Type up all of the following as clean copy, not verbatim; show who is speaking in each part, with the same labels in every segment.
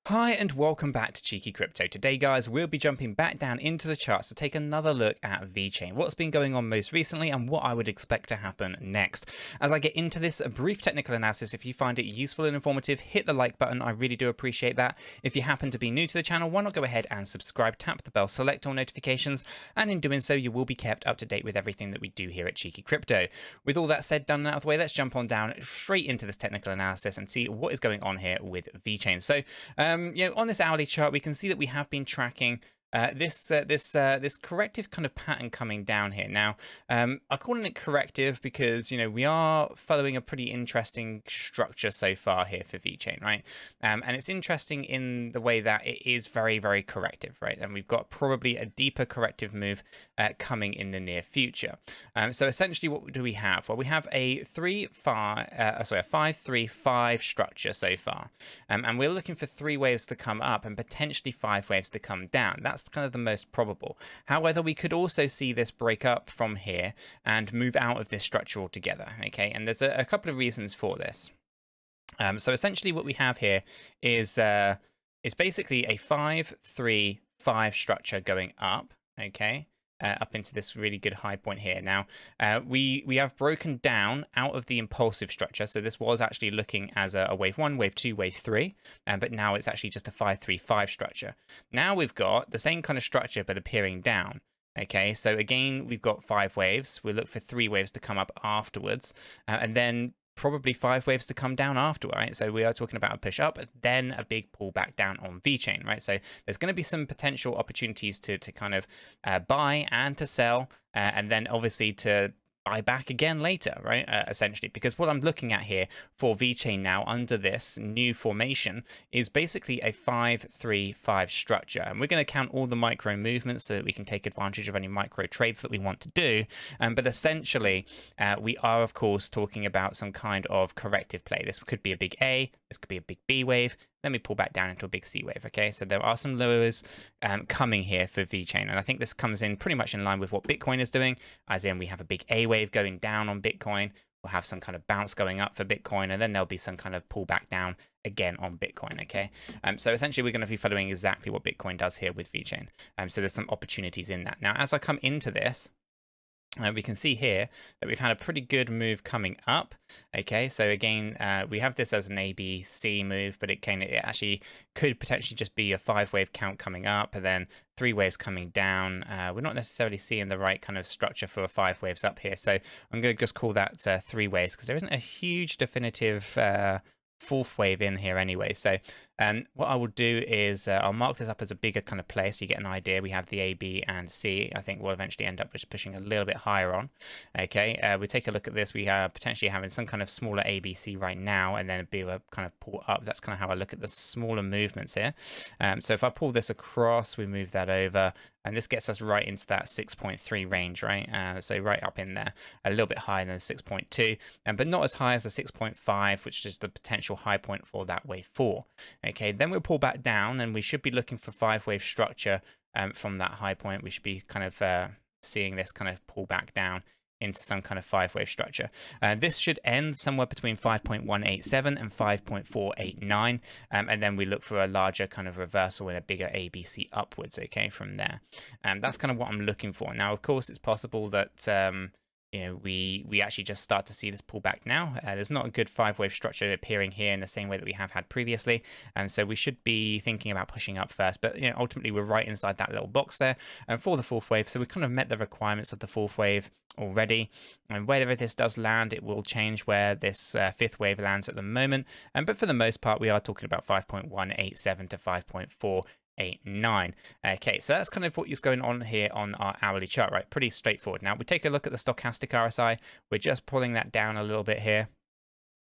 Speaker 1: Hi and welcome back to Cheeky Crypto. Today guys, we'll be jumping back down into the charts to take another look at Vechain, what's been going on most recently and what I would expect to happen next. As I get into this, a brief technical analysis, if you find it useful and informative, hit the like button, I really do appreciate that. If you happen to be new to the channel, why not go ahead and subscribe, tap the bell, select all notifications, and in doing so you will be kept up to date with everything that we do here at Cheeky Crypto. With all that said, done and out of the way, let's jump on down straight into this technical analysis and see what is going on here with Vechain. So, on this hourly chart, we can see that we have been tracking this corrective kind of pattern coming down here. Now, I'm calling it corrective because, we are following a pretty interesting structure so far here for Vechain, right? And it's interesting in the way that it is very, very corrective, right? And we've got probably a deeper corrective move coming in the near future. So essentially, what do we have? Well, we have a 5-3-5 structure so far, and we're looking for 3 waves to come up and potentially 5 waves to come down. That's kind of the most probable. However, we could also see this break up from here and move out of this structure altogether. Okay, and there's a couple of reasons for this. So essentially, what we have here is basically a 5-3-5 structure going up. Okay. Up into this really good high point here. Now, we have broken down out of the impulsive structure. So this was actually looking as a wave 1, wave 2, wave 3, but now it's actually just a 5-3-5 structure. Now we've got the same kind of structure, but appearing down. Okay, so again, we've got 5 waves. We'll look for 3 waves to come up afterwards, and then probably 5 waves to come down after, right? So we are talking about a push up, then a big pull back down on Vechain, right? So there's going to be some potential opportunities to kind of buy and to sell, and then obviously to buy back again later, right? Essentially, because what I'm looking at here for Vechain now under this new formation is basically a 5-3-5 structure, and we're going to count all the micro movements so that we can take advantage of any micro trades that we want to do. But essentially, we are of course talking about some kind of corrective play. This could be a big A, this could be a big B wave. Then we pull back down into a big C wave, okay? So there are some lowers coming here for Vechain, and I think this comes in pretty much in line with what Bitcoin is doing, as in we have a big A wave going down on Bitcoin, we'll have some kind of bounce going up for Bitcoin, and then there'll be some kind of pullback down again on Bitcoin, okay? So essentially we're going to be following exactly what Bitcoin does here with Vechain. So there's some opportunities in that. Now, as I come into this, we can see here that we've had a pretty good move coming up. Okay, so again, we have this as an ABC move, but it actually could potentially just be a 5-wave count coming up and then 3 waves coming down. We're not necessarily seeing the right kind of structure for 5 waves up here, so I'm going to just call that 3 waves because there isn't a huge definitive 4th wave in here anyway. So what I will do is I'll mark this up as a bigger kind of play so you get an idea. We have the A, B, and C. I think we'll eventually end up just pushing a little bit higher on. Okay, we take a look at this. We are potentially having some kind of smaller ABC right now, and then a bit of a kind of pull up. That's kind of how I look at the smaller movements here. So if I pull this across, we move that over, and this gets us right into that 6.3 range, right? So right up in there, a little bit higher than 6.2, but not as high as the 6.5, which is the potential high point for that wave 4. Okay, then we'll pull back down, and we should be looking for 5-wave structure from that high point. We should be kind of seeing this kind of pull back down into some kind of 5-wave structure. This should end somewhere between 5.187 and 5.489, and then we look for a larger kind of reversal and a bigger ABC upwards, okay, from there. That's kind of what I'm looking for. Now, of course, it's possible that we actually just start to see this pullback now. There's not a good 5-wave structure appearing here in the same way that we have had previously, so we should be thinking about pushing up first. But ultimately, we're right inside that little box there for the 4th wave, so we kind of met the requirements of the 4th wave already. And wherever this does land, it will change where this 5th wave lands at the moment. But for the most part, we are talking about 5.187 to 5.489. Okay, so that's kind of what is going on here on our hourly chart, right? Pretty straightforward. Now we take a look at the stochastic RSI. We're just pulling that down a little bit here.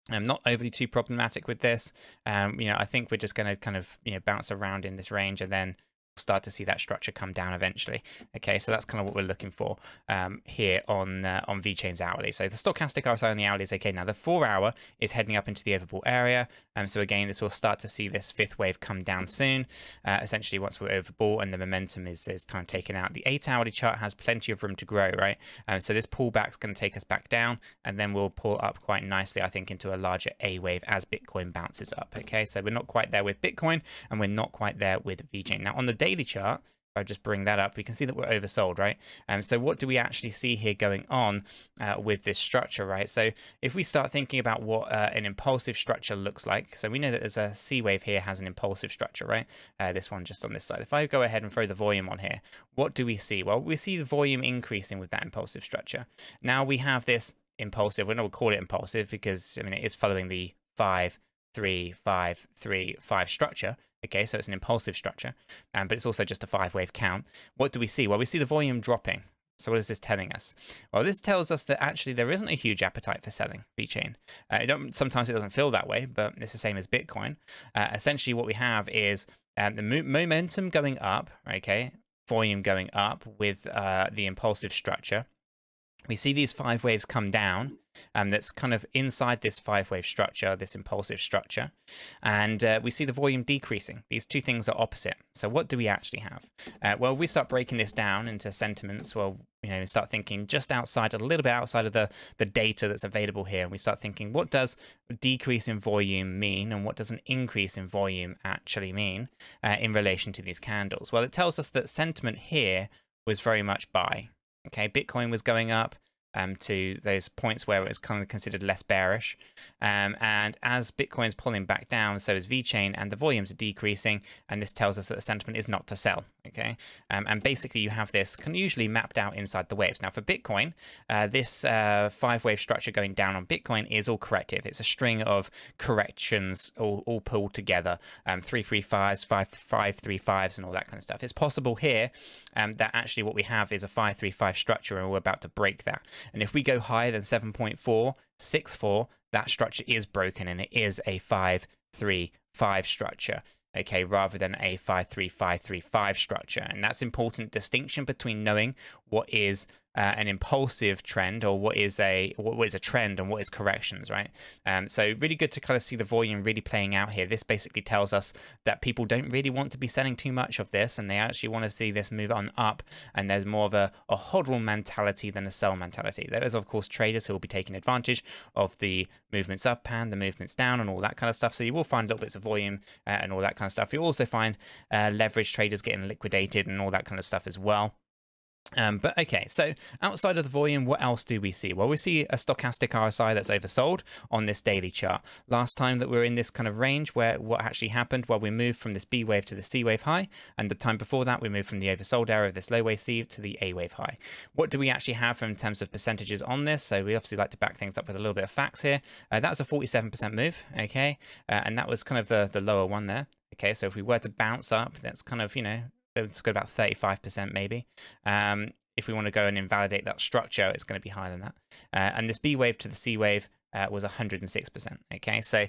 Speaker 1: I'm not overly too problematic with this. I think we're just going to kind of bounce around in this range, and then start to see that structure come down eventually. Okay, so that's kind of what we're looking for here on Vechain's hourly. So the stochastic RSI on the hourly is okay. Now the 4-hour is heading up into the overbought area. So again, this will start to see this fifth wave come down soon. Essentially, once we're overbought and the momentum is kind of taken out. The 8-hourly chart has plenty of room to grow, right? So this pullback is going to take us back down, and then we'll pull up quite nicely, I think, into a larger A wave as Bitcoin bounces up. Okay, so we're not quite there with Bitcoin, and we're not quite there with Vechain. Now on the daily chart, if I just bring that up, we can see that we're oversold, right? So what do we actually see here going on with this structure, right? So if we start thinking about what an impulsive structure looks like, so we know that there's a C wave here has an impulsive structure, right? This one just on this side. If I go ahead and throw the volume on here, what do we see? Well, we see the volume increasing with that impulsive structure. Now we have this impulsive, we're not going to call it impulsive because, I mean, it is following the 5, 3, 5, 3, 5 structure. Okay, so it's an impulsive structure, but it's also just a 5-wave count. What do we see? Well, we see the volume dropping. So what is this telling us? Well, this tells us that actually there isn't a huge appetite for selling Vechain. Sometimes it doesn't feel that way, but it's the same as Bitcoin. Essentially, what we have is the momentum going up, okay, volume going up with the impulsive structure. We see these 5 waves come down, that's kind of inside this 5-wave structure, this impulsive structure, and we see the volume decreasing. These two things are opposite. So what do we actually have? Well, we start breaking this down into sentiments. Well, you know, start thinking just outside, a little bit outside of the data that's available here, and we start thinking, what does a decrease in volume mean, and what does an increase in volume actually mean in relation to these candles? Well, it tells us that sentiment here was very much buy. Okay, Bitcoin was going up to those points where it was kind of considered less bearish. And as Bitcoin's pulling back down, so is Vechain, and the volumes are decreasing, and this tells us that the sentiment is not to sell. Okay, and basically you have this usually mapped out inside the waves. Now for Bitcoin, this 5-wave structure going down on Bitcoin is all corrective. It's a string of corrections all pulled together, 3-3-5s, 5-5-3-5s, and all that kind of stuff. It's possible here that actually what we have is a 5-3-5 structure, and we're about to break that. And if we go higher than 7.464, that structure is broken, and it is a 5-3-5 structure. Okay, rather than a 5-3-5-3-5 structure. And that's important distinction between knowing what is an impulsive trend, or what is a trend, and what is corrections, right? So really good to kind of see the volume really playing out here. This basically tells us that people don't really want to be selling too much of this, and they actually want to see this move on up, and there's more of a hodl mentality than a sell mentality. There is, of course, traders who will be taking advantage of the movements up and the movements down and all that kind of stuff. So you will find little bits of volume and all that kind of stuff. You'll also find leverage traders getting liquidated and all that kind of stuff as well. But okay, so outside of the volume, what else do we see? Well, we see a stochastic RSI that's oversold on this daily chart. Last time that we were in this kind of range, where what actually happened, well, we moved from this B wave to the C wave high, and the time before that we moved from the oversold area of this low wave C to the A wave high. What do we actually have in terms of percentages on this? So we obviously like to back things up with a little bit of facts here. That's a 47% move, okay, and that was kind of the lower one there. Okay, so if we were to bounce up, that's kind of, you know, it's got about 35% maybe. If we want to go and invalidate that structure, it's going to be higher than that. And this B wave to the C wave was 106%. Okay, so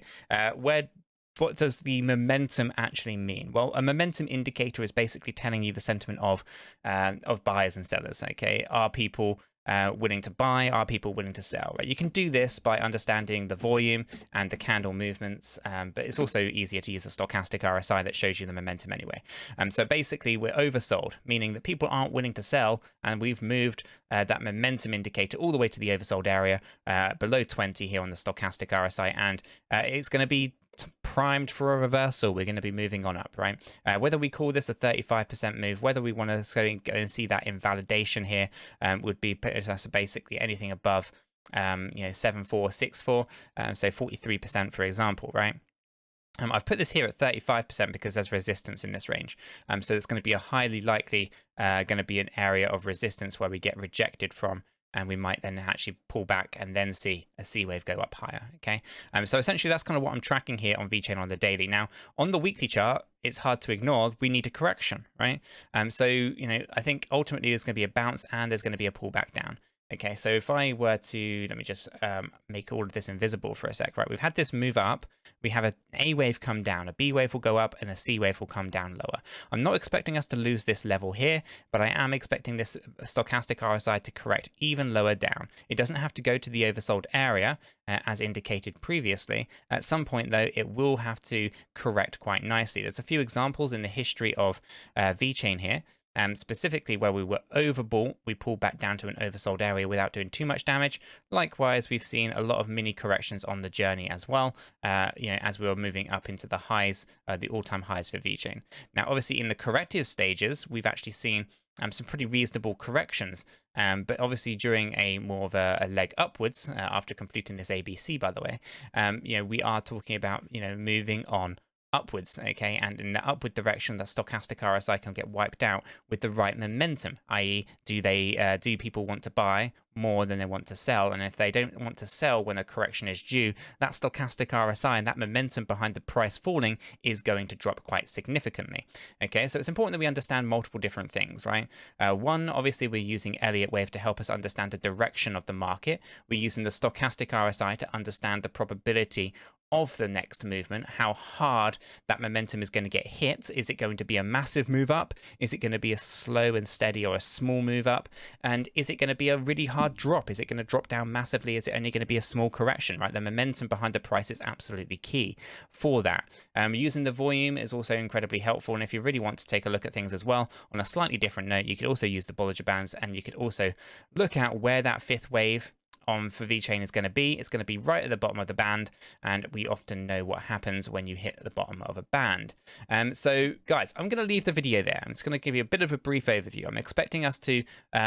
Speaker 1: what does the momentum actually mean? Well, a momentum indicator is basically telling you the sentiment of buyers and sellers. Okay, are people willing to buy? Are people willing to sell? Right? You can do this by understanding the volume and the candle movements, but it's also easier to use a stochastic RSI that shows you the momentum anyway. So basically, we're oversold, meaning that people aren't willing to sell, and we've moved that momentum indicator all the way to the oversold area below 20 here on the stochastic RSI, and it's going to be primed for a reversal. We're going to be moving on up, right? Whether we call this a 35% move, whether we want to go and see that invalidation here, would be basically anything above 7.464, so 43%, for example, right? I've put this here at 35% because there's resistance in this range. So it's going to be a highly likely going to be an area of resistance where we get rejected from, and we might then actually pull back and then see a C wave go up higher, okay? So essentially that's kind of what I'm tracking here on Vechain on the daily. Now, on the weekly chart, it's hard to ignore, we need a correction, right? So, you know, I think ultimately there's going to be a bounce and there's going to be a pullback down. Okay, so if I were to, let me just make all of this invisible for a sec, right? We've had this move up, we have an A wave come down, a B wave will go up, and a C wave will come down lower. I'm not expecting us to lose this level here, but I am expecting this stochastic RSI to correct even lower down. It doesn't have to go to the oversold area, as indicated previously. At some point, though, it will have to correct quite nicely. There's a few examples in the history of Vechain here. Specifically where we were overbought, we pulled back down to an oversold area without doing too much damage. Likewise, we've seen a lot of mini corrections on the journey as well, as we were moving up into the highs, the all-time highs for Vechain. Now, obviously, in the corrective stages, we've actually seen some pretty reasonable corrections, but obviously during a more of a leg upwards, after completing this ABC, by the way, we are talking about, moving on upwards, okay, and in the upward direction, the stochastic RSI can get wiped out with the right momentum, i.e., do people want to buy more than they want to sell? And if they don't want to sell when a correction is due, that stochastic RSI and that momentum behind the price falling is going to drop quite significantly. Okay, so it's important that we understand multiple different things, right? One, obviously, we're using Elliott wave to help us understand the direction of the market. We're using the stochastic RSI to understand the probability of the next movement, how hard that momentum is going to get hit. Is it going to be a massive move up? Is it going to be a slow and steady or a small move up? And is it going to be a really hard drop? Is it going to drop down massively? Is it only going to be a small correction, right? The momentum behind the price is absolutely key for that. Using the volume is also incredibly helpful. And if you really want to take a look at things as well, on a slightly different note, you could also use the Bollinger Bands, and you could also look at where that fifth wave for Vechain is going to be. It's going to be right at the bottom of the band, and we often know what happens when you hit the bottom of a band. So guys, I'm going to leave the video there. I'm just going to give you a bit of a brief overview. I'm expecting us to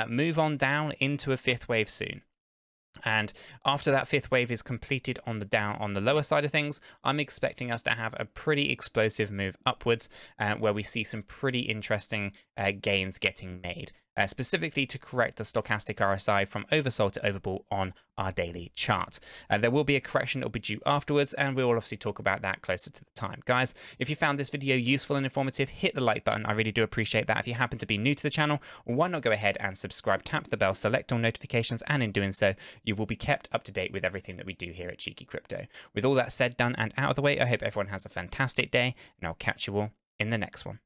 Speaker 1: move on down into a fifth wave soon. And after that fifth wave is completed on the lower side of things, I'm expecting us to have a pretty explosive move upwards, where we see some pretty interesting gains getting made, specifically to correct the stochastic RSI from oversold to overbought on our daily chart. There will be a correction that will be due afterwards, and we will obviously talk about that closer to the time. Guys, if you found this video useful and informative, hit the like button. I really do appreciate that. If you happen to be new to the channel, why not go ahead and subscribe, tap the bell, select all notifications, and in doing so, you will be kept up to date with everything that we do here at Cheeky Crypto. With all that said, done, and out of the way, I hope everyone has a fantastic day, and I'll catch you all in the next one.